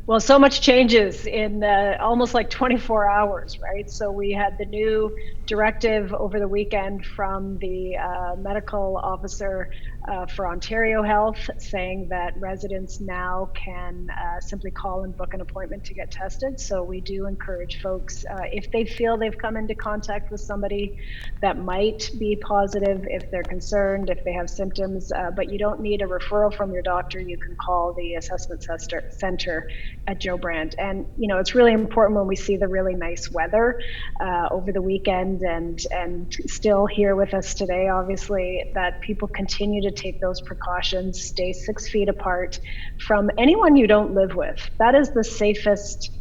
Well, so much changes in almost like 24 hours, right? So we had the new directive over the weekend from the medical officer for Ontario Health saying that residents now can simply call and book an appointment to get tested. So we do encourage folks, if they feel they've come into contact with somebody that might be positive, if they're concerned, if they have symptoms, but you don't need a referral from your doctor, you can call the assessment center at Joe Brandt. And it's really important when we see the really nice weather over the weekend and still here with us today, obviously, that people continue to take those precautions, stay 6 feet apart from anyone you don't live with. That is the safest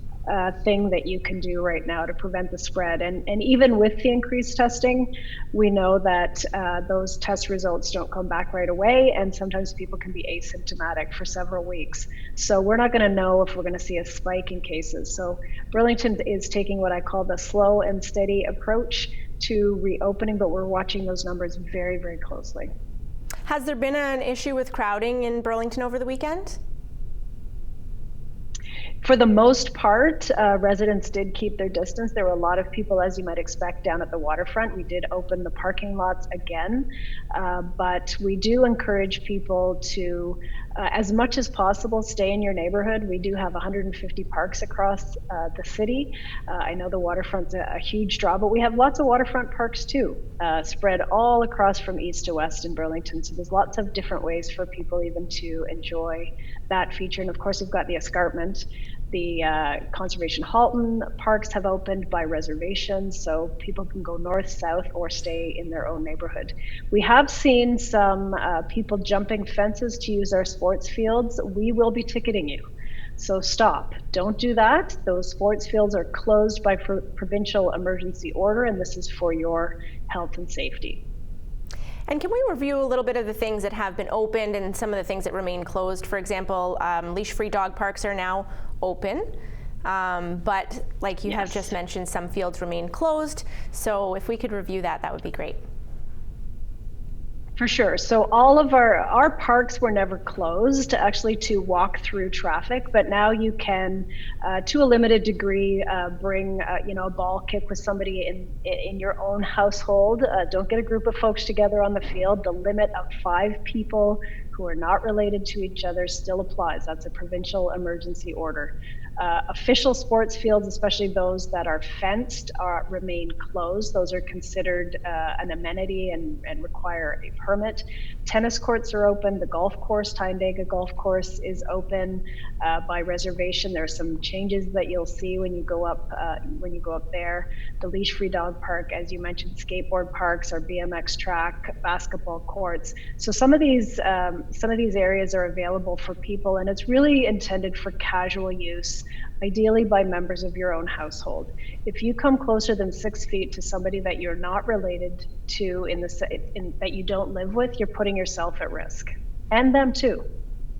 thing that you can do right now to prevent the spread. And even with the increased testing, we know that those test results don't come back right away, and sometimes people can be asymptomatic for several weeks. So we're not going to know if we're going to see a spike in cases. So Burlington is taking what I call the slow and steady approach to reopening, but we're watching those numbers very, very closely. Has there been an issue with crowding in Burlington over the weekend? For the most part, residents did keep their distance. There were a lot of people, as you might expect, down at the waterfront. We did open the parking lots again, but we do encourage people to, as much as possible, stay in your neighborhood. We do have 150 parks across the city. I know the waterfront's a huge draw, but we have lots of waterfront parks too, spread all across from east to west in Burlington. So there's lots of different ways for people even to enjoy that feature. And of course, we've got the escarpment. The Conservation Halton parks have opened by reservation, so people can go north, south, or stay in their own neighborhood. We have seen some people jumping fences to use our sports fields. We will be ticketing you. So stop, don't do that. Those sports fields are closed by provincial emergency order, and this is for your health and safety. And can we review a little bit of the things that have been opened and some of the things that remain closed? For example, leash-free dog parks are now open, but like you have just mentioned, some fields remain closed. So if we could review that, that would be great. For sure. So all of our parks were never closed actually to walk through traffic, but now you can, to a limited degree, bring a ball kick with somebody in your own household. Don't get a group of folks together on the field. The limit of 5 people who are not related to each other still applies. That's a provincial emergency order. Official sports fields, especially those that are fenced, remain closed. Those are considered an amenity and require a permit. Tennis courts are open. The golf course, Tyndega Golf Course, is open by reservation. There are some changes that you'll see when you go up there. The leash-free dog park, as you mentioned, skateboard parks, our BMX track, basketball courts. So some of these areas are available for people, and it's really intended for casual use, ideally by members of your own household. If you come closer than 6 feet to somebody that you're not related to that you don't live with, you're putting yourself at risk, and them too.